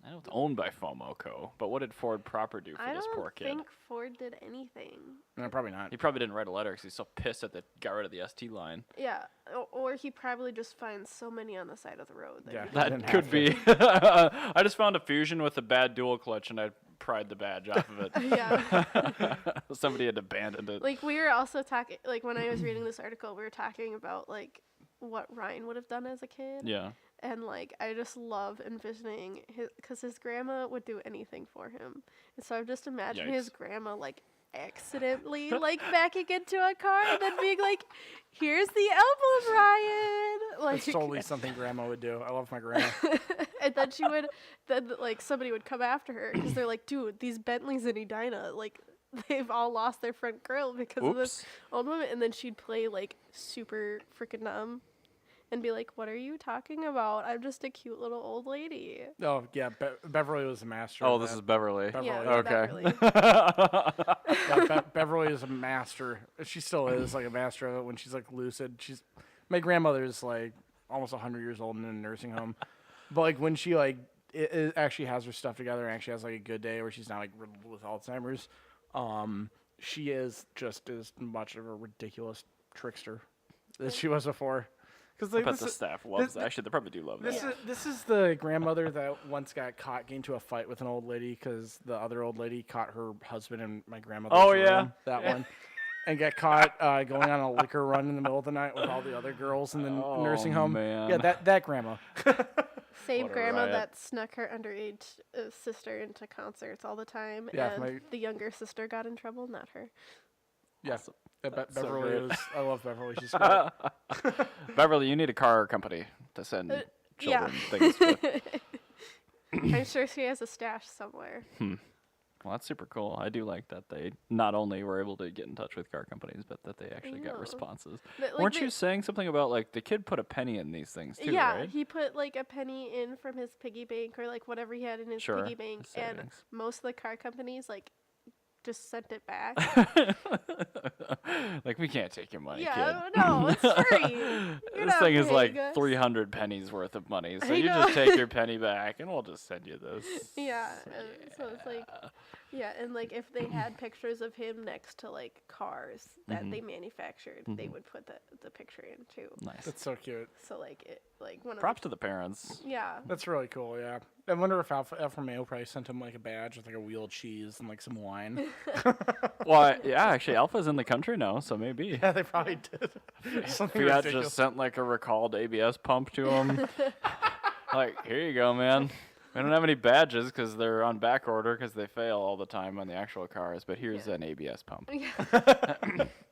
I know it's owned by FoMoCo, but what did Ford proper do for I this poor don't kid? think Ford did anything. No, probably not. He probably didn't write a letter because he's so pissed that they got rid of the ST line. Yeah, or he probably just finds so many on the side of the road. That Yeah. he That didn't could have be. I just found a Fusion with a bad dual clutch and I pried the badge off of it. yeah. Somebody had abandoned it. Like we were also talking, like when I was reading this article, we were talking about like what Ryan would have done as a kid. Yeah. And like I just love envisioning because his grandma would do anything for him, and so I'm just imagining his Yikes. grandma like accidentally like backing into a car and then being like, "Here's the elbow, Ryan." Like, That's totally something Grandma would do. I love my grandma. and then like somebody would come after her because they're like, "Dude, these Bentleys in Edina, like." They've all lost their front grill because of this Oops. old woman, and then she'd play like super freaking dumb, and be like, "What are you talking about? I'm just a cute little old lady." Oh yeah, Beverly was a master. Oh, of this that. is Beverly. Beverly. Yeah, Okay. Beverly. Yeah, Beverly is a master. She still is like a master of it when she's like lucid. My grandmother's like almost 100 years old and in a nursing home, but like when she like it actually has her stuff together and actually has like a good day where she's not like riddled with Alzheimer's, she is just as much of a ridiculous trickster as she was before. Because I like bet this the is- staff loves this- that. Actually, they probably do love that. this is the grandmother that once got caught getting into a fight with an old lady because the other old lady caught her husband in my grandmother's Oh, room, yeah. that one, and got caught going on a liquor run in the middle of the night with all the other girls in the nursing home. man. Yeah, that grandma. Same What a grandma riot. that snuck her underage sister into concerts all the time, Yeah, and the younger sister got in trouble, not her. Yes, That's so Beverly great. is. I love Beverly. She's great. Beverly, you need a car company to send yeah. children things with. I'm sure she has a stash somewhere. Well, that's super cool. I do like that they not only were able to get in touch with car companies, but that they actually got know. responses. But, like, Weren't they- you saying something about like the kid put a penny in these things too, yeah, right? he put like a penny in from his piggy bank or like whatever he had in his Sure, piggy bank, his and savings. most of the car companies like just sent it back. Like we can't take your money, yeah, kid. no, it's free. You're This not thing is like paying us. 300 pennies worth of money, so I you know. just take your penny back, and we'll just send you this. Yeah, and so it's like, yeah, and like if they had pictures of him next to like cars that they manufactured, they would put the picture in too. Nice. That's so cute. So like it like one Props to the parents. of yeah. That's really cool. Yeah. I wonder if Alfa Romeo probably sent him like a badge with like a wheel of cheese and like some wine. Well, yeah, actually, Alpha's in the country now, so maybe. Yeah, they probably did. Something Fiat ridiculous. just sent like a recalled ABS pump to him. Like, here you go, man. We don't have any badges because they're on back order because they fail all the time on the actual cars, but here's Yeah. an ABS pump.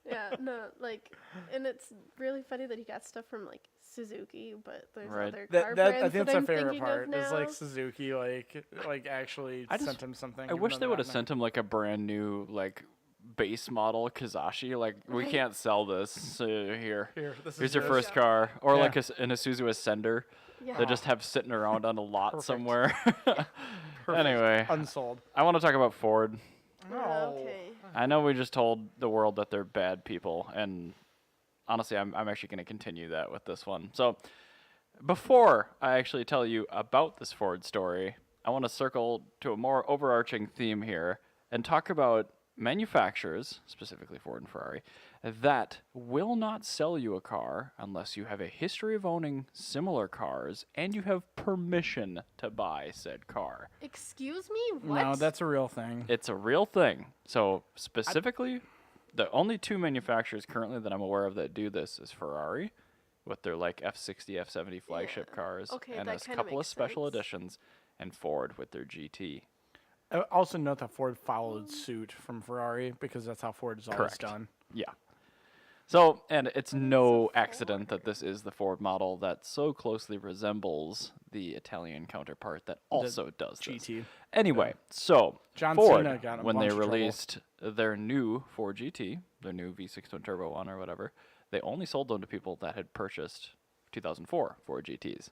Yeah, no, like, and it's really funny that he got stuff from like Suzuki, but there's Right. other car That I brands think that that's I'm my favorite thinking part. of Is now. like Suzuki like actually I just- sent him something. I wish they would have sent him like a brand new like base model Kazashi. Like, we can't sell this. So here. Here, this Here's is your yours. first car, or Yeah. like an Isuzu Ascender. yeah. They just have sitting around on a lot Perfect. somewhere. Perfect. Anyway, Unsold. I want to talk about Ford. No. Okay. I know we just told the world that they're bad people, and honestly, I'm actually going to continue that with this one. So, before I actually tell you about this Ford story, I want to circle to a more overarching theme here and talk about manufacturers, specifically Ford and Ferrari, that will not sell you a car unless you have a history of owning similar cars and you have permission to buy said car. Excuse me, what? No, that's a real thing. It's a real thing. So specifically, the only two manufacturers currently that I'm aware of that do this is Ferrari with their like F60, F70 flagship Yeah. cars, Okay, and that a kinda couple of makes special sense. editions, and Ford with their GT. Also note that Ford followed suit from Ferrari because that's how Ford is always Correct. done. Yeah. So, and it's no Ford. accident that this is the Ford model that so closely resembles the Italian counterpart that also does this. GT. Anyway, so John Ford, Cena got in a when they bunch of trouble. released their new Ford GT, their new V6 twin turbo one or whatever, they only sold them to people that had purchased 2004 Ford GTs.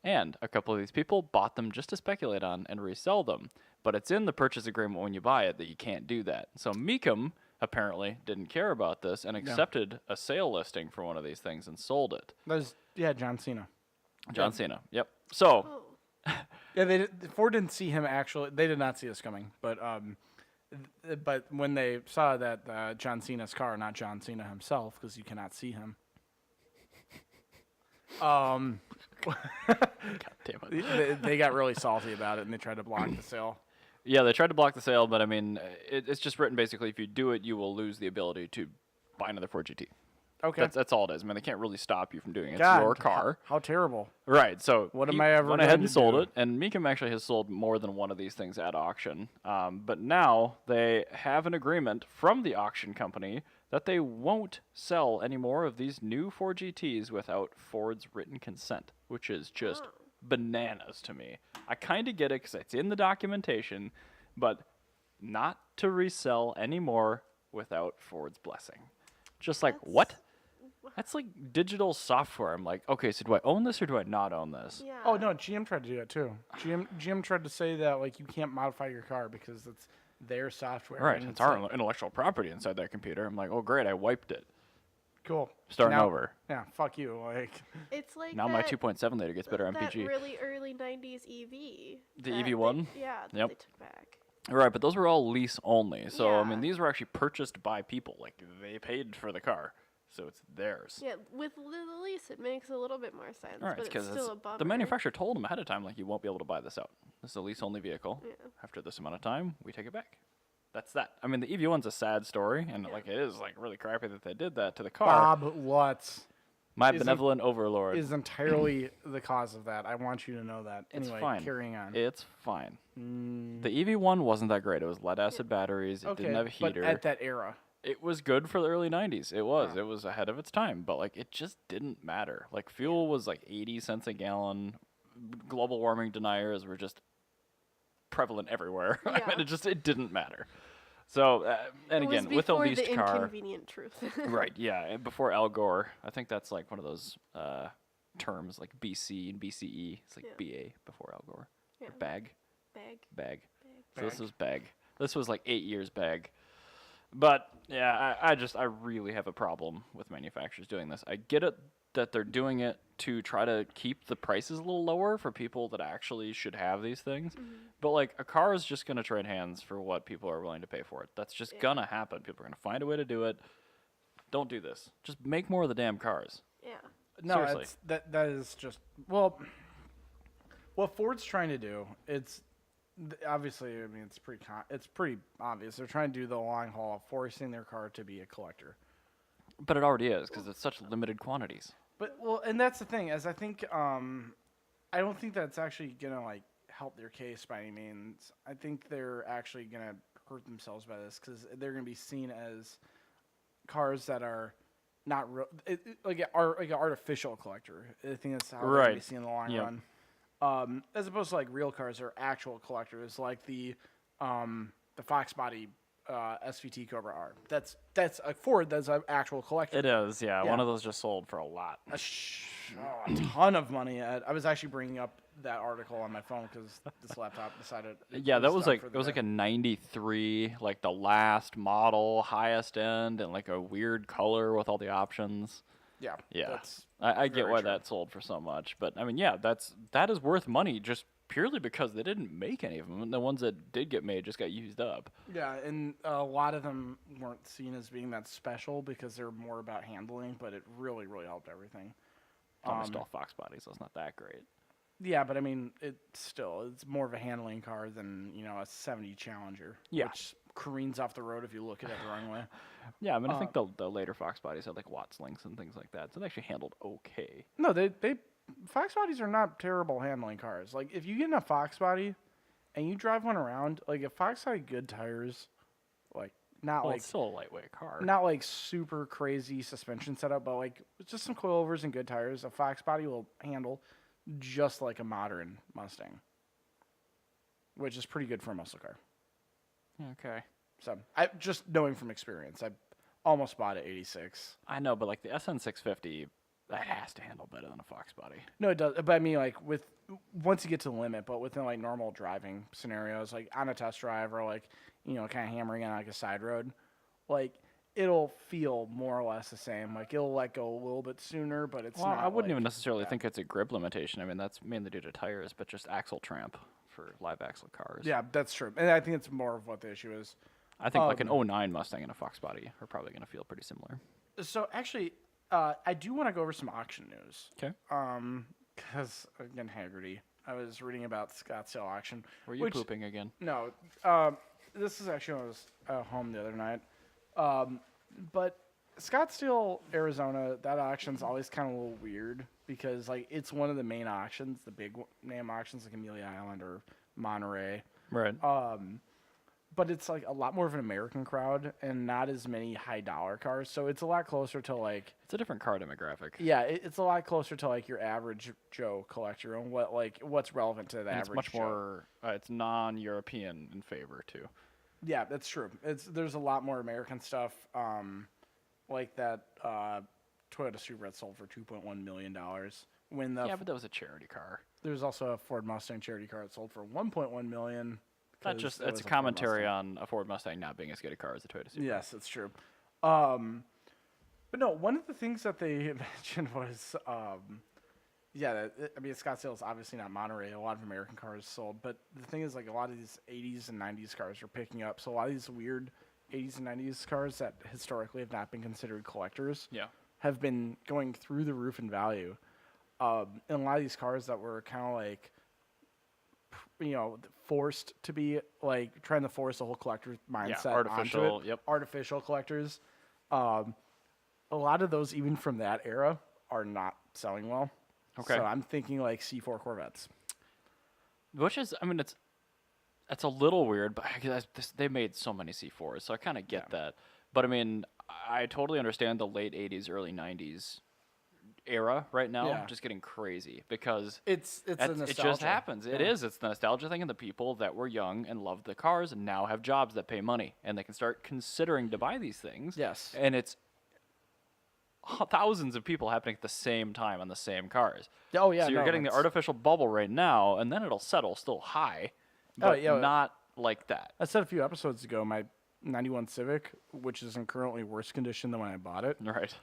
And a couple of these people bought them just to speculate on and resell them. But it's in the purchase agreement when you buy it that you can't do that. So Mecum apparently didn't care about this and accepted a sale listing for one of these things and sold it. John Cena. John Cena, yep. So, Oh. Yeah, Ford didn't see him actually. They did not see us coming, but when they saw that John Cena's car, not John Cena himself, because you cannot see him. God damn it. they got really salty about it and they tried to block the sale. Yeah, they tried to block the sale, but I mean, it's just written basically if you do it, you will lose the ability to buy another Ford GT. Okay. That's all it is. I mean, they can't really stop you from doing it. God, It's your car. How terrible. Right, so What he am I ever went going ahead to and sold do? it, and Mecum actually has sold more than one of these things at auction. But now they have an agreement from the auction company that they won't sell any more of these new Ford GTs without Ford's written consent, which is just bananas to me. I kind of get it because it's in the documentation, but not to resell anymore without Ford's blessing. Just like, what? That's like digital software. I'm like, okay, so do I own this or do I not own this? Yeah. Oh no, GM tried to do that too. GM tried to say that like you can't modify your car because it's their software. Right, and it's our like, intellectual property inside that computer. I'm like, oh great, I wiped it. cool. Starting Now- over. Yeah, fuck you. Like It's like Now my that, 2.7 liter gets better that MPG. really early 90s EV. The that EV1? Yeah, that Yep. they took back. Right, but those were all lease only. So I mean, Yeah. these were actually purchased by people. Like they paid for the car, so it's theirs. Yeah, with the lease, it makes a little bit more sense, All right, but because it's still a bummer. the manufacturer told them ahead of time, like you won't be able to buy this out. This is a lease only vehicle. Yeah. After this amount of time, we take it back. That's that. I mean, the EV1's a sad story, and Yeah. like it is like really crappy that they did that to the car. Bob Lutz My isn't- benevolent overlord. is entirely the cause of that. I want you to know that. It's Anyway, fine. carrying on. It's fine. The EV1 wasn't that great. It was lead acid batteries. It didn't have a heater. but at that era, It was good for the early 90s. It was. It was ahead of its time, but like it just didn't matter. Like fuel was like 80 cents a gallon. Global warming deniers were just prevalent everywhere. I Yeah. mean, it didn't matter. So, and It was again, with a before leased the car, inconvenient truth. right? Yeah, and before Al Gore, I think that's like one of those terms like BC and BCE. It's like Yeah. BA before Al Gore. Yeah. Or bag. Bag. So this Bag. was bag. This was like 8 years bag. But yeah, I really have a problem with manufacturers doing this. I get it that they're doing it to try to keep the prices a little lower for people that actually should have these things. But like a car is just going to trade hands for what people are willing to pay for it. That's just Yeah. going to happen. People are going to find a way to do it. Don't do this. Just make more of the damn cars. Yeah. no, Seriously. it's, that is just well. What Ford's trying to do, obviously. I mean, it's pretty obvious. They're trying to do the long haul, forcing their car to be a collector. But it already is because it's such limited quantities. But and that's the thing, is I think I don't think that's actually gonna like help their case by any means. I think they're actually gonna hurt themselves by this because they're gonna be seen as cars that are not real, like an artificial collector. I think that's how they're gonna be Right. seen in the long Yep. run. As opposed to like real cars are actual collectors, like the Fox body SVT Cobra R. That's a Ford. That's an actual collector. It is, yeah. Yeah. One of those just sold for a lot. A ton of money. I was actually bringing up that article on my phone because this laptop decided. Yeah, that was done like for it the was day. like a '93, like the last model, highest end, and like a weird color with all the options. Yeah. Yeah, That's I get very why true. that sold for so much, but I mean, yeah, that is worth money just purely because they didn't make any of them. And the ones that did get made just got used up. yeah, and a lot of them weren't seen as being that special because they're more about handling, but it really helped everything. Almost all Fox bodies, so it's not that great. Yeah, but I mean, it's more of a handling car than a '70 Challenger, Yeah. which careens off the road if you look at it the wrong way. Yeah, I mean, I think the later Fox bodies had like Watts links and things like that, so they actually handled okay. No, they Fox bodies are not terrible handling cars. Like if you get in a Fox body and you drive one around, like if Fox had good tires, like not Well, like it's still a lightweight car. not like super crazy suspension setup, but like just some coilovers and good tires, a Fox body will handle just like a modern Mustang, which is pretty good for a muscle car. Okay. So I just knowing from experience, I almost bought an 86. I know, but like the SN650, that has to handle better than a Fox body. No, it does. But I mean, like once you get to the limit, but within like normal driving scenarios, like on a test drive or like kind of hammering on like a side road, like it'll feel more or less the same. Like it'll let go a little bit sooner, but it's not. I wouldn't even like, necessarily think it's a grip limitation. I mean, that's mainly due to tires, but just axle tramp for live axle cars. Yeah, that's true, and I think it's more of what the issue is. I think like an '09 Mustang and a Fox body are probably going to feel pretty similar. So actually, I do want to go over some auction news. Okay. Because again, Haggerty. I was reading about Scottsdale auction. Were you pooping again? No. This is actually when I was at home the other night. But Scottsdale, Arizona, that auction's always kind of a little weird because like it's one of the main auctions, the big name auctions like Amelia Island or Monterey. Right. But it's like a lot more of an American crowd and not as many high dollar cars. So it's a lot closer to like It's a different car demographic. yeah, it's a lot closer to like your average Joe collector and what's relevant to the And average. it's much Joe. more. It's non-European in favor too. Yeah, that's true. There's a lot more American stuff, like that Toyota Supra that sold for $2.1 million. When the Yeah, but that was a charity car. there's also a Ford Mustang charity car that sold for $1.1 million. That's just it's a commentary on a Ford Mustang not being as good a car as a Toyota Supra. Yes, that's true. But no, one of the things that they mentioned was, I mean, Scottsdale is obviously not Monterey. A lot of American cars sold, but the thing is, like, a lot of these 80s and 90s cars are picking up. So a lot of these weird 80s and 90s cars that historically have not been considered collectors have been going through the roof in value. And a lot of these cars that were kind of like, forced to be like trying to force the whole collector mindset artificial, onto it. Artificial collectors. A lot of those, even from that era, are not selling well. Okay. So I'm thinking like C4 Corvettes. Which is, I mean, it's a little weird, but they made so many C4s, so I kind of get that. But I mean, I totally understand the late '80s, early '90s era right now just getting crazy because it's a nostalgia. it just happens. It is. It's the nostalgia thing, and the people that were young and loved the cars and now have jobs that pay money and they can start considering to buy these things. Yes. And it's thousands of people happening at the same time on the same cars. Oh yeah. So you're getting the artificial bubble right now, and then it'll settle still high, but not like that. I said a few episodes ago, my '91 Civic, which is in currently worse condition than when I bought it, Right.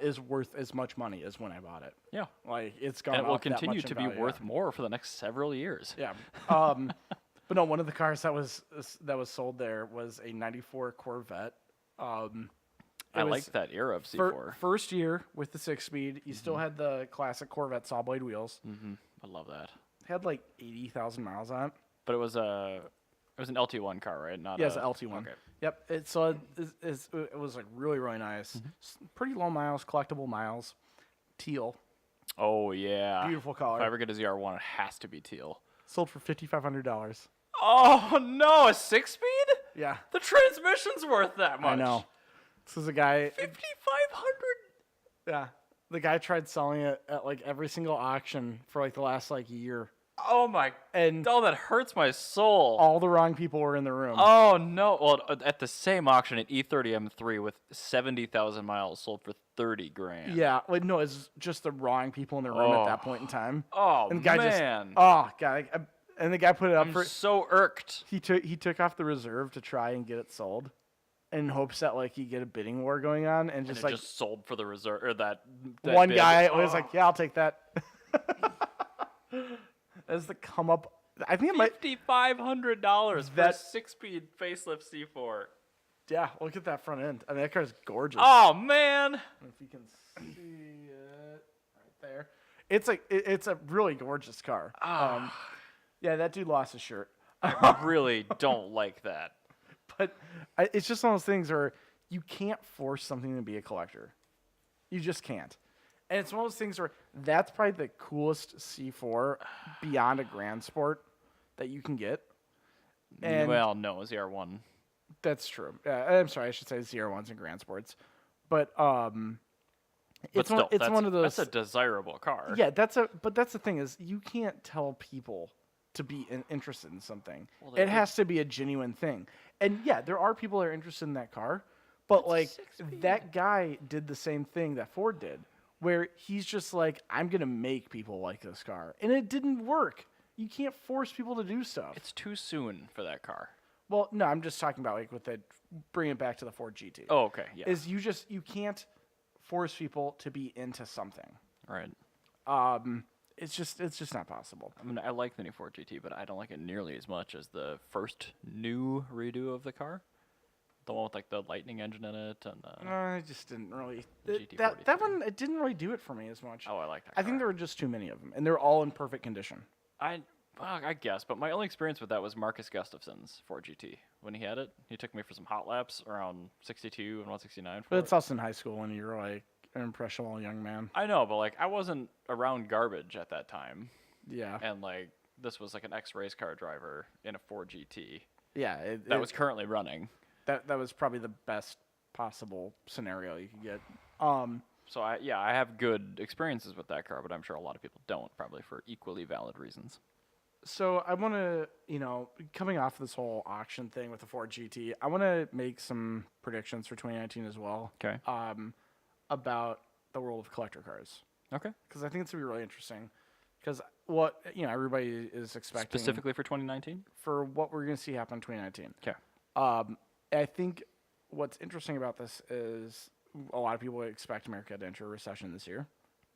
is worth as much money as when I bought it. Yeah. Like it's gone. And it will up that continue much to in be value, worth more for the next several years. Yeah. But no, one of the cars that was sold there was a '94 Corvette. I like that era of C4. First year with the 6-speed, you still had the classic Corvette saw blade wheels. I love that. Had like 80,000 miles on it. But it was an LT1 car, right? Not Yeah, it's an LT1. Okay. Yep. It was like really, really nice. Pretty low miles, collectible miles. Teal. Oh yeah. Beautiful color. If I ever get a ZR1, it has to be teal. Sold for $5,500. Oh no, a 6-speed? Yeah. The transmission's worth that much. I know. This is a guy. 5,500. Yeah. The guy tried selling it at like every single auction for like the last like year. Oh my. And that hurts my soul. all the wrong people were in the room. Oh no! Well, at the same auction, an E30 M3 with 70,000 miles sold for $30,000. Yeah, like no, it's just the wrong people in the room at that point in time. Oh And the guy man! And the guy put it up I'm for. so irked. He took off the reserve to try and get it sold, in hopes that like you get a bidding war going on, and just And it like just sold for the reserve or that one bid. guy was like, "Yeah, I'll take that." As the come up, I think it might. $5,500 for a 6-speed facelift C4. Yeah, look at that front end. I mean, that car's gorgeous. Oh man! If you can see it right there, it's a really gorgeous car. Yeah, that dude lost his shirt. I really don't like that. But it's just one of those things where you can't force something to be a collector. You just can't. And it's one of those things where that's probably the coolest C4 beyond a Grand Sport that you can get. And Well, no, ZR1. that's true. I'm sorry, I should say ZR1s and Grand Sports. But But It's still, one, it's that's, one of those. that's a desirable car. Yeah, but that's the thing is you can't tell people to be interested in something. Well, It has to be a genuine thing. And yeah, there are people that are interested in that car, but It's like 6-speed. that guy did the same thing that Ford did, where he's just like, I'm gonna make people like this car, and it didn't work. You can't force people to do stuff. It's too soon for that car. Well, no, I'm just talking about like with the bring it back to the Ford GT. Oh, okay. Yeah. Is you can't force people to be into something. Right. It's just not possible. I mean, I like the new Ford GT, but I don't like it nearly as much as the first new redo of the car. The one with like the Lightning engine in it and the. I just didn't really. GT43. That one, it didn't really do it for me as much. Oh, I like that. I think there were just too many of them, and they're all in perfect condition. I guess, but my only experience with that was Marcus Gustafson's Ford GT. When he had it, he took me for some hot laps around 62 and 169. But it's us in high school when you're like an impressionable young man. I know, but like I wasn't around garbage at that time, Yeah. and like this was like an ex-race car driver in a Ford GT Yeah. that was currently running. that was probably the best possible scenario you could get. So I have good experiences with that car, but I'm sure a lot of people don't, probably for equally valid reasons. So I want to, coming off this whole auction thing with the Ford GT, I want to make some predictions for 2019 as well. Okay. About the world of collector cars, Okay. because I think it's gonna be really interesting. Because what everybody is expecting Specifically for 2019? for what we're gonna see happen in 2019. Okay. I think what's interesting about this is a lot of people expect America to enter a recession this year,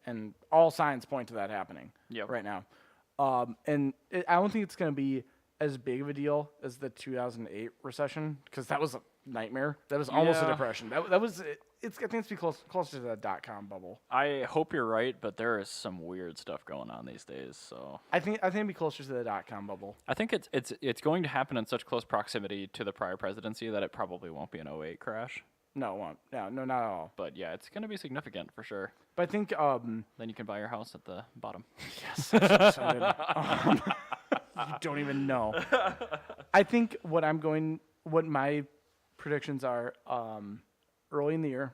and all signs point to that happening Yep. right now. And I don't think it's going to be as big of a deal as the 2008 recession, because that was a nightmare. That was almost a Yeah. depression. That was I think it's be closer to the .com bubble. I hope you're right, but there is some weird stuff going on these days. So I think it'd be closer to the .com bubble. I think it's going to happen in such close proximity to the prior presidency that it probably won't be an '08 crash. No, it won't. No, not at all. But yeah, it's going to be significant for sure. But I think Then you can buy your house at the bottom. yes, that's so good. You don't even know. I think what my predictions are, early in the year,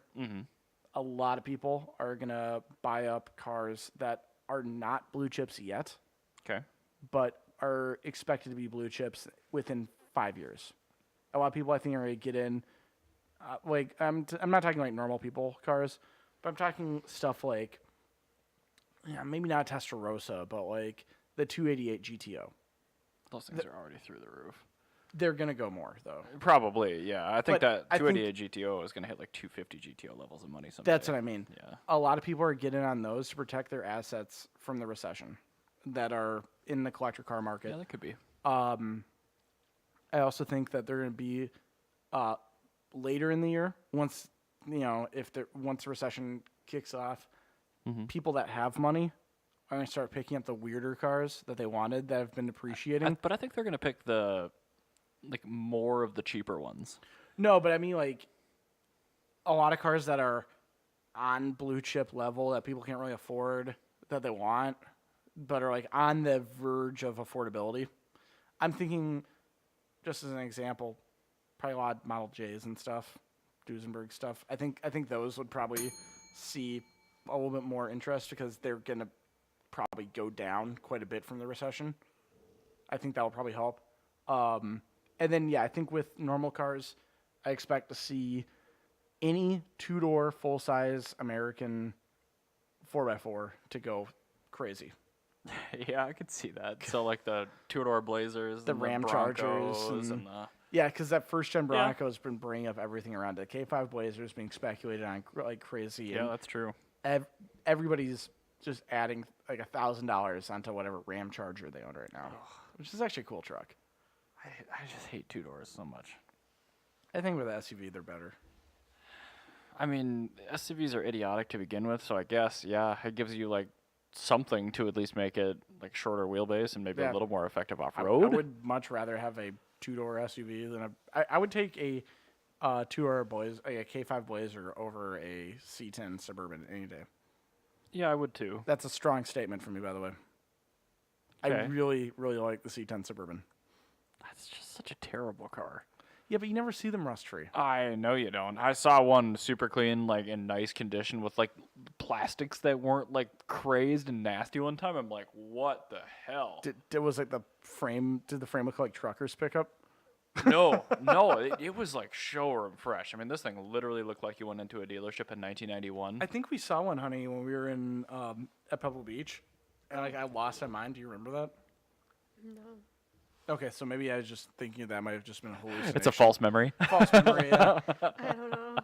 a lot of people are gonna buy up cars that are not blue chips yet, Okay. but are expected to be blue chips within 5 years. A lot of people, I think, are gonna get in. I'm not talking like normal people cars, but I'm talking stuff like, maybe not a Testarossa, but like the 288 GTO. Those things are already through the roof. They're gonna go more though. Probably, yeah. I think But that I 288 GTO is going to hit like 250 GTO levels of money someday. That's what I mean. Yeah. A lot of people are getting on those to protect their assets from the recession that are in the collector car market. Yeah, that could be. I also think that they're going to be later in the year once once the recession kicks off. People that have money are going to start picking up the weirder cars that they wanted that have been depreciating. But I think they're going to pick more of the cheaper ones. No, but I mean like a lot of cars that are on blue chip level that people can't really afford that they want, but are like on the verge of affordability. I'm thinking, just as an example, probably a lot of Model J's and stuff, Duesenberg stuff. I think those would probably see a little bit more interest because they're gonna probably go down quite a bit from the recession. I think that will probably help. And then I think with normal cars, I expect to see any two-door full-size American 4x4 to go crazy. Yeah, I could see that. So like the two-door Blazers, The and Ram Broncos, Chargers and the Yeah, because that first-gen Bronco has been bringing up everything around it. K5 Blazers being speculated on like crazy. yeah, that's true. Everybody's just adding like $1,000 onto whatever Ram Charger they own right now, which is actually a cool truck. I just hate two doors so much. I think with the SUV, they're better. I mean, SUVs are idiotic to begin with, so I guess it gives you like something to at least make it like shorter wheelbase and maybe Yeah. a little more effective off I road. would much rather have a two-door SUV than I would take a two-door Blazer, a K5 Blazer over a C10 Suburban any day. Yeah, I would too. That's a strong statement from me, by the way. I Okay. really, really like the C10 Suburban. That's just such a terrible car. Yeah, but you never see them rust free. I know you don't. I saw one super clean, like in nice condition with like plastics that weren't like crazed and nasty one time. I'm like, what the hell? Was like the frame? Did the frame look like truckers pickup? No, it was like showroom fresh. I mean, this thing literally looked like you went into a dealership in 1991. I think we saw one, honey, when we were in at Pebble Beach, and like I lost my mind. Do you remember that? No. Okay, so maybe I was just thinking that might have just been a hallucination. It's a false memory. False memory. Yeah. I don't know.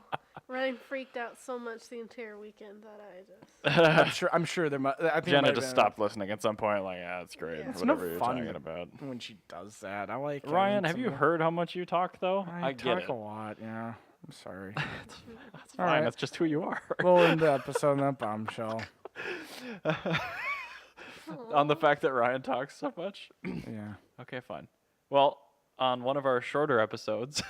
Ryan freaked out so much the entire weekend that I just. I'm sure there might. I think it might Jenna have just been- stopped listening at some point. Like, yeah, that's great. Yeah. It's no Whatever you're fun talking about. when she does that. I like Ryan, having have you some- heard how much you talk though? I get talk it. a lot. Yeah, I'm sorry. That's All fine. right. That's just who you are. We'll end the episode on that bombshell. On the fact that Ryan talks so much. Yeah. Okay, fine. Well, on one of our shorter episodes,